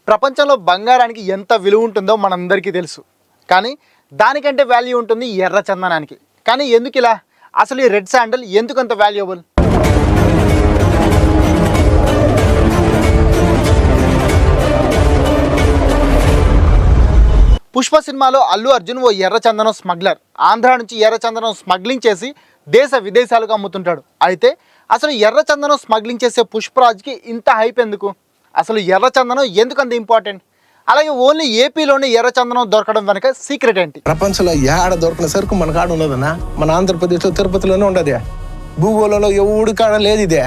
ప్రపంచంలో బంగారానికి ఎంత విలువ ఉంటుందో మనందరికీ తెలుసు. కానీ దానికంటే వాల్యూ ఉంటుంది ఎర్ర చందనానికి. కానీ ఎందుకు ఇలా? అసలు ఈ రెడ్ శాండల్ ఎందుకంత వాల్యుయబుల్? పుష్ప సినిమాలో అల్లు అర్జున్ ఓ ఎర్ర చందనం స్మగ్లర్. ఆంధ్ర నుంచి ఎర్ర చందనం స్మగ్లింగ్ చేసి దేశ విదేశాలకు అమ్ముతుంటాడు. అయితే అసలు ఎర్ర చందనం స్మగ్లింగ్ చేసే పుష్పరాజ్కి ఇంత హైప్ ఎందుకు? అసలు ఎర్ర చందనం ఎందుకు అంత ఇంపార్టెంట్? అలాగే ఓన్లీ ఏపీలోనే ఎర్ర చందనం దొరకడం వెనక సీక్రెట్ ఏంటి? ప్రపంచంలో ఏడ దొరకని సరుకు మన కాడ ఉన్నదన్నా. మన ఆంధ్రప్రదేశ్లో తిరుపతిలోనే ఉండదు. భూగోళంలో ఎవడి కాడ లేదు ఇదే.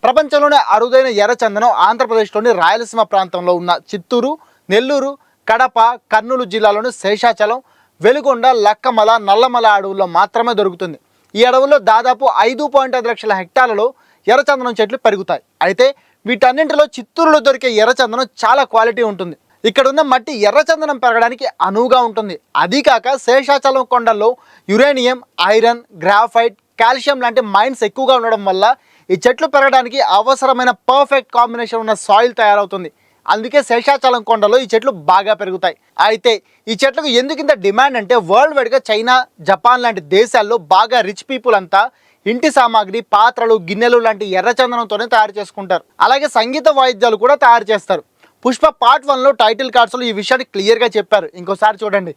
ప్రపంచంలోనే అరుదైన ఎర్ర చందనం ఆంధ్రప్రదేశ్లోని రాయలసీమ ప్రాంతంలో ఉన్న చిత్తూరు, నెల్లూరు, కడప, కర్నూలు జిల్లాలోని శేషాచలం, వెలుగొండ, లక్కమల, నల్లమల అడవుల్లో మాత్రమే దొరుకుతుంది. ఈ అడవుల్లో దాదాపు 5.5 లక్షల హెక్టార్లలో ఎర్రచందనం చెట్లు పెరుగుతాయి. అయితే వీటన్నింటిలో చిత్తూరులో దొరికే ఎర్రచందనం చాలా క్వాలిటీ ఉంటుంది. ఇక్కడున్న మట్టి ఎర్రచందనం పెరగడానికి అనువుగా ఉంటుంది. అదీకాక శేషాచలం కొండల్లో యురేనియం, ఐరన్, గ్రాఫైట్, కాల్షియం లాంటి మైన్స్ ఎక్కువగా ఉండడం వల్ల ఈ చెట్లు పెరగడానికి అవసరమైన పర్ఫెక్ట్ కాంబినేషన్ ఉన్న సాయిల్ తయారవుతుంది. అందుకే శేషాచలం కొండలో ఈ చెట్లు బాగా పెరుగుతాయి. అయితే ఈ చెట్లకు ఎందుకు ఇంత డిమాండ్ అంటే, వరల్డ్ వైడ్గా చైనా, జపాన్ లాంటి దేశాల్లో బాగా రిచ్ పీపుల్ అంతా ఇంటి సామాగ్రి, పాత్రలు, గిన్నెలు లాంటి ఎర్రచందనంతోనే తయారు చేసుకుంటారు. అలాగే సంగీత వాయిద్యాలు కూడా తయారు చేస్తారు. పుష్ప పార్ట్ 1లో టైటిల్ కార్డ్స్లో ఈ విషయాన్ని క్లియర్గా చెప్పారు. ఇంకోసారి చూడండి.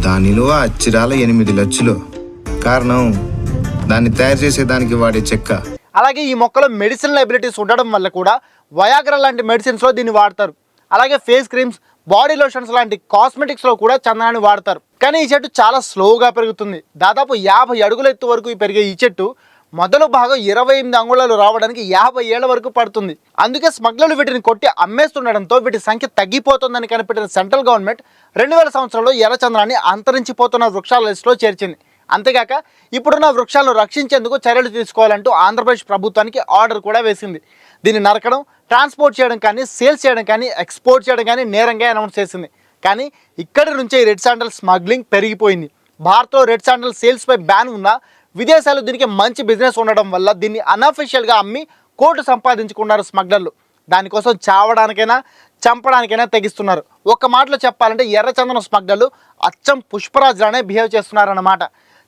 దాని విలువ అచ్చిరాల 8 లక్షలు. కారణం దాన్ని తయారు చేసేదానికి వాడే చెక్క. అలాగే ఈ మొక్కలో మెడిసినల్ ఎబిలిటీస్ ఉండడం వల్ల కూడా వయాగ్రా లాంటి మెడిసిన్స్లో దీన్ని వాడతారు. అలాగే ఫేస్ క్రీమ్స్, బాడీ లోషన్స్ లాంటి కాస్మెటిక్స్లో కూడా చందనాన్ని వాడతారు. కానీ ఈ చెట్టు చాలా స్లోగా పెరుగుతుంది. దాదాపు 50 అడుగుల ఎత్తు వరకు పెరిగే ఈ చెట్టు మొదలు భాగం 28 అంగుళాలు రావడానికి 50 ఏళ్ల వరకు పడుతుంది. అందుకే స్మగ్లర్లు వీటిని కొట్టి అమ్మేస్తుండడంతో వీటి సంఖ్య తగ్గిపోతుందని కనిపెట్టిన సెంట్రల్ గవర్నమెంట్ 2000 సంవత్సరంలో ఎర్రచందనాన్ని అంతరించిపోతున్న వృక్షాల లిస్టులో చేర్చింది. అంతేగాక ఇప్పుడున్న వృక్షాలను రక్షించేందుకు చర్యలు తీసుకోవాలంటూ ఆంధ్రప్రదేశ్ ప్రభుత్వానికి ఆర్డర్ కూడా వేసింది. దీన్ని నరకడం, ట్రాన్స్పోర్ట్ చేయడం కానీ, సేల్స్ చేయడం కానీ, ఎక్స్పోర్ట్ చేయడం కానీ నేరంగా అనౌన్స్ చేసింది. కానీ ఇక్కడి నుంచే ఈ రెడ్ శాండల్ స్మగ్లింగ్ పెరిగిపోయింది. భారత్లో రెడ్ శాండల్ సేల్స్పై బ్యాన్ ఉన్నా విదేశాల్లో దీనికి మంచి బిజినెస్ ఉండడం వల్ల దీన్ని అన్అఫీషియల్గా అమ్మి కోట్లు సంపాదించుకున్నారు స్మగ్లర్లు. దానికోసం చావడానికైనా చంపడానికైనా తెగిస్తున్నారు. ఒక్క మాటలో చెప్పాలంటే ఎర్రచందనం స్మగ్లర్లు అచ్చం పుష్పరాజ్ లానే బిహేవ్ చేస్తున్నారన్నమాట.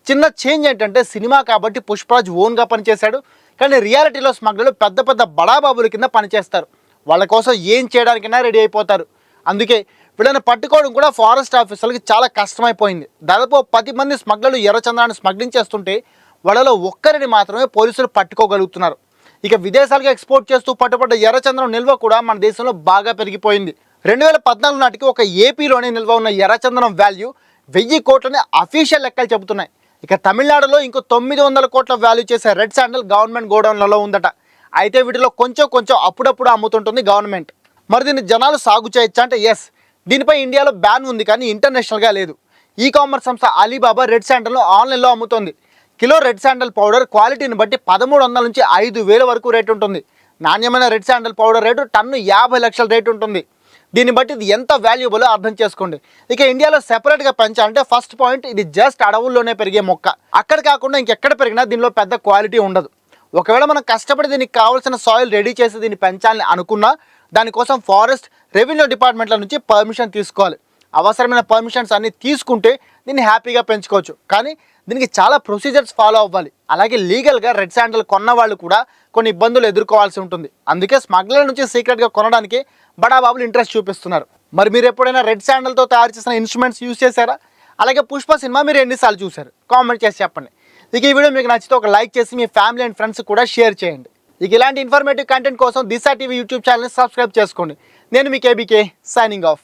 చిన్న చేంజ్ ఏంటంటే, సినిమా కాబట్టి పుష్పరాజ్ ఓన్గా పనిచేశాడు. కానీ రియాలిటీలో స్మగ్లర్లు పెద్ద పెద్ద బడాబాబుల కింద పనిచేస్తారు. వాళ్ళ కోసం ఏం చేయడానికైనా రెడీ అయిపోతారు. అందుకే వీళ్ళని పట్టుకోవడం కూడా ఫారెస్ట్ ఆఫీసర్లకి చాలా కష్టమైపోయింది. దాదాపు 10 మంది స్మగ్లర్లు ఎర్రచందనాన్ని స్మగ్లింగ్ చేస్తుంటే వాళ్ళలో ఒక్కరిని మాత్రమే పోలీసులు పట్టుకోగలుగుతున్నారు. ఇక విదేశాలకు ఎక్స్పోర్ట్ చేస్తూ పట్టుబడ్డ ఎర్రచందనం నిల్వ కూడా మన దేశంలో బాగా పెరిగిపోయింది. 2014 నాటికి ఒక ఏపీలోనే నిల్వ ఉన్న ఎర్రచందనం వాల్యూ 1000 కోట్లని అఫీషియల్ లెక్కలు చెబుతున్నాయి. ఇక తమిళనాడులో ఇంకో 900 కోట్ల వాల్యూ చేసే రెడ్ శాండల్ గవర్నమెంట్ గోడౌన్లలో ఉందట. అయితే వీటిలో కొంచెం అప్పుడప్పుడు అమ్ముతుంటుంది గవర్నమెంట్. మరి దీన్ని జనాలు సాగు చేయొచ్చా అంటే ఎస్. దీనిపై ఇండియాలో బ్యాన్ ఉంది కానీ ఇంటర్నేషనల్గా లేదు. ఈ కామర్స్ సంస్థ అలీబాబా రెడ్ శాండల్ను ఆన్లైన్లో అమ్ముతోంది. కిలో రెడ్ శాండల్ పౌడర్ క్వాలిటీని బట్టి 1300 నుంచి 5000 వరకు రేటు ఉంటుంది. నాణ్యమైన red sandal powder rate ton 50 లక్షల రేటు ఉంటుంది. దీన్ని బట్టి ఇది ఎంత వాల్యుబులో అర్థం చేసుకోండి. ఇక ఇండియాలో సెపరేట్గా పెంచాలంటే ఫస్ట్ పాయింట్, ఇది జస్ట్ అడవుల్లోనే పెరిగే మొక్క. అక్కడ కాకుండా ఇంకెక్కడ పెరిగినా దీనిలో పెద్ద క్వాలిటీ ఉండదు. ఒకవేళ మనం కష్టపడి దీనికి కావాల్సిన సాయిల్ రెడీ చేసి దీన్ని పెంచాలని అనుకున్నా దానికోసం ఫారెస్ట్, రెవెన్యూ డిపార్ట్మెంట్ల నుంచి పర్మిషన్ తీసుకోవాలి. అవసరమైన పర్మిషన్స్ అన్నీ తీసుకుంటే దీన్ని హ్యాపీగా పెంచుకోవచ్చు. కానీ దీనికి చాలా ప్రొసీజర్స్ ఫాలో అవ్వాలి. అలాగే లీగల్గా రెడ్ శాండల్ కొన్న వాళ్ళు కూడా కొన్ని ఇబ్బందులు ఎదుర్కోవాల్సి ఉంటుంది. అందుకే స్మగ్లర్ నుంచి సీక్రెట్గా కొనడానికి బడాబాబులు ఇంట్రెస్ట్ చూపిస్తున్నారు. మరి మీరు ఎప్పుడైనా రెడ్ శాండల్తో తయారు చేసిన ఇన్స్ట్రుమెంట్స్ యూజ్ చేశారా? అలాగే పుష్ప సినిమా మీరు ఎన్నిసార్లు చూశారు? కామెంట్ చేసి చెప్పండి. ఇక ఈ వీడియో మీకు నచ్చితే ఒక లైక్ చేసి మీ ఫ్యామిలీ అండ్ ఫ్రెండ్స్ కూడా షేర్ చేయండి. ఇక ఇలాంటి ఇన్ఫర్మేటివ్ కంటెంట్ కోసం దిశా టీవీ యూట్యూబ్ ఛానల్ని సబ్స్క్రైబ్ చేసుకోండి. నేను మీ కేబీకే సైనింగ్ ఆఫ్.